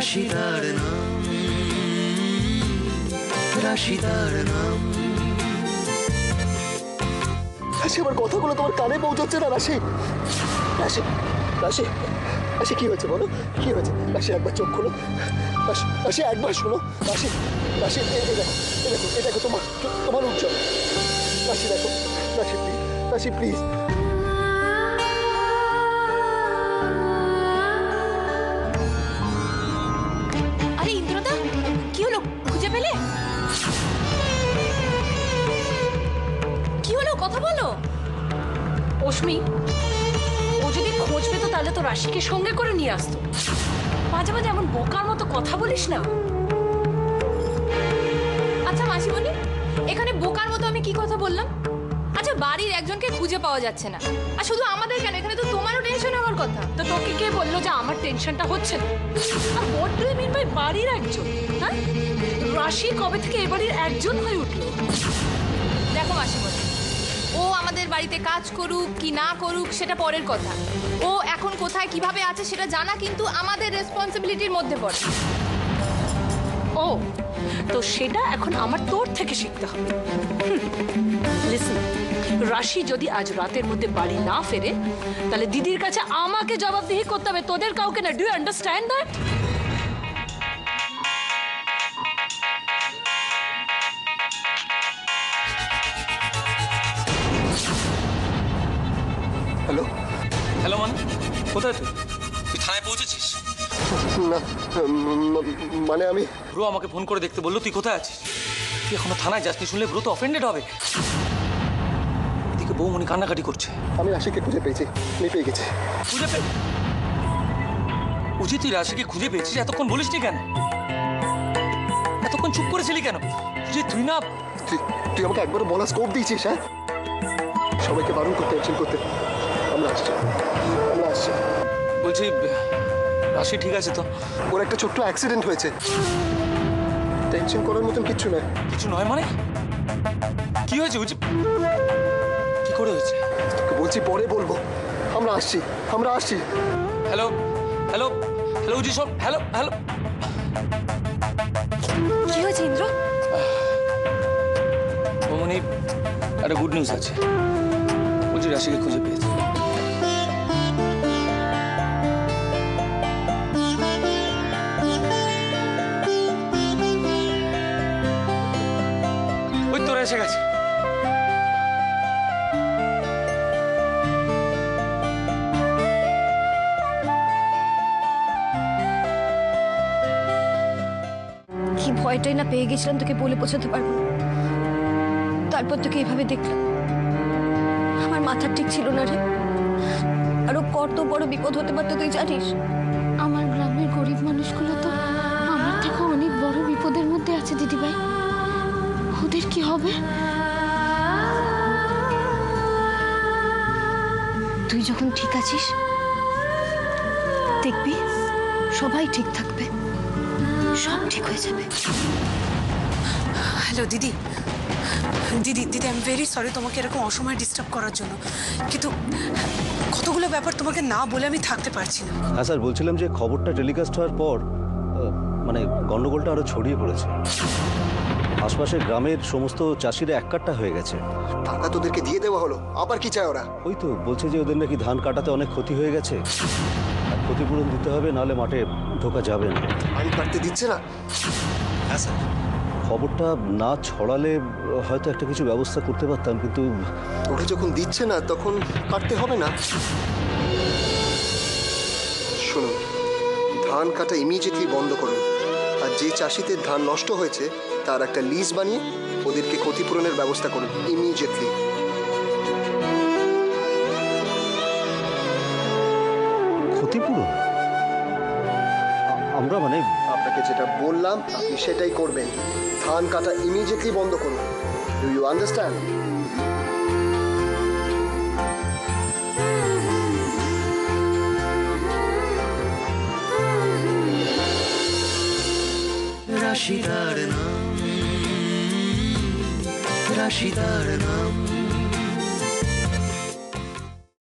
রাশিদার নাম, রাশিদার নাম। রাশি, আমার কথাগুলো তোমার কানে পৌঁছাচ্ছে না। রাশি, রাশি, রাশি, রাশি, কি হয়েছে বলো? কি হয়েছে? রাশি, একবার চোখ খোলো। রাশি, রাশি, একবার শোনো। রাশি, রাশি, দেখো দেখো তোমার তোমার উজ্জ্বল। রাশি দেখো, রাশি প্লিজ, রাশি প্লিজ। আরে ইন্দ্রদা, কি হলো? খুঁজে পেলে? কি হলো? কথা বলো। অশ্মি, ও যদি খোঁজ পেতো তাহলে তো রাশিকে সঙ্গে করে নিয়ে আসতো। মাঝে মাঝে এমন বোকার মতো কথা বলিস না। আচ্ছা মাসিমণি, এখানে বোকার মতো আমি কি কথা বললাম? আচ্ছা, বাড়ির একজনকে খুঁজে পাওয়া যাচ্ছে না, আর শুধু আমাদের কেন, এখানে তো তোমারও টেনশন হওয়ার কথা। তো তোকে কে বললো যে আমার টেনশনটা হচ্ছে না? আর what do you mean by বাড়ির একজন? হ্যাঁ, রাশি কবে থেকে এ বাড়ির একজন হয়ে উঠলো? দেখো মাসিমণি, ও আমাদের বাড়িতে কাজ করুক কি না করুক সেটা পরের কথা। ও এখন কোথায় কিভাবে আছে সেটা জানা কিন্তু আমাদের রেসপন্সিবিলিটির মধ্যে পড়ে। ও, তো সেটা এখন আমার তোর থেকে শিখতে হবে। লিসেন, রাশি যদি আজ রাতের মধ্যে বাড়ি না ফেরে তাহলে দিদির কাছে আমাকে জবাবদিহি করতে হবে, তোদের কাউকে না। Do you understand that? Hello, hello, মানে কোথায় তুই? তুই থানায় পৌঁছেছিস? না মানে আমি ব্রো আমাকে ফোন করে দেখতে বললো, তুই কোথায় আছিস? তুই এখনো থানায় যাসনি, শুনলে ব্রো তো অফেন্ডেড হবে। এদিকে বৌমনি কান্নাকাটি করছে। আমি রাশিকে খুঁজে পেয়েছি, আমি পেয়ে গেছি। খুঁজে পেয়ে? উচিত তুই রাশিকে খুঁজে পেয়েছিস, এতক্ষণ বলিসনি কেন? এতক্ষণ চুপ করেছিলি কেন? তুই না, তুই আমাকে একবারও বলা স্কোপ দিয়েছিস? হ্যাঁ, সবাইকে বারণ করতে, টেনশন করতে। আমরা আসছি, আমরা আসছি। বলছি রাশি ঠিক আছে তো? ওর একটা ছোট্ট অ্যাক্সিডেন্ট হয়েছে, টেনশন করার মতন কিচ্ছু নয়। কিছু নয় মানে? কি হয়েছে? কি করে হয়েছে? তোকে বলছি পরে বলবো। আমরা আসছি, আমরা আসছি। হ্যালো হ্যালো হ্যালো উজি, সব হ্যালো হ্যালো। কি হয়েছে ইন্দ্র? বৌমনি, একটা গুড নিউজ আছে। বলছি রাশিকে খুঁজে পেয়েছি। ওই তোরা এসে গেছে। কি ভয়টাই না পেয়ে গেছিলাম, তোকে বলে বোঝাতে পারবো না। তারপর তোকে এভাবে দেখলাম, আমার মাথা ঠিক ছিল না রে। আরো কত বড় বিপদ হতে পারতো তুই জানিস? আমার গ্রামের গরিব মানুষগুলো তো আমার থেকে অনেক বড় বিপদের মধ্যে আছে দিদিভাই। ওদের কি হবে? তুই যখন ঠিক আছিস দেখবি সবাই ঠিক থাকবে, সব ঠিক হয়ে যাবে। হ্যালো দিদি, দিদি দিদি আই এম ভেরি সরি তোমাকে এরকম অসময়ে ডিস্টার্ব করার জন্য, কিন্তু কতগুলো ব্যাপার তোমাকে না বলে আমি থাকতে পারছি না। হ্যাঁ স্যার, বলছিলাম যে খবরটা টেলিকাস্ট হওয়ার পর মানে গন্ডগোলটা আরো ছড়িয়ে পড়েছে। আশপাশের গ্রামের সমস্ত চাষিরা এককাট্টা হয়ে গেছে। টাকা তোদেরকে দিয়ে দেওয়া হলো, আবার কি চায় ওরা? ওই তো বলছে যে ওদের নাকি ধান কাটাতে অনেক ক্ষতি হয়ে গেছে, ক্ষতিপূরণ দিতে হবে, নাহলে মাঠে ঢোকা যাবে না। ধান কাটতে দিচ্ছে না? হ্যাঁ স্যার, খবরটা না ছড়ালে হয়তো একটা কিছু ব্যবস্থা করতে পারতাম, কিন্তু ওরা যখন দিচ্ছে না তখন কাটতে হবে না। শুনুন, ধান কাটা ইমিডিয়েটলি বন্ধ করুন, আর যে চাষিদের ধান নষ্ট হয়েছে তার একটা লিজ বানিয়ে ওদেরকে ক্ষতিপূরণের ব্যবস্থা করুন ইমিডিয়েটলি। ক্ষতিপূরণ আমরা মানে? আপনাকে যেটা বললাম আপনি সেটাই করবেন। ধান কাটা ইমিডিয়েটলি বন্ধ করুন। Do you understand? রাশিদার নাম, রাশিদার নাম।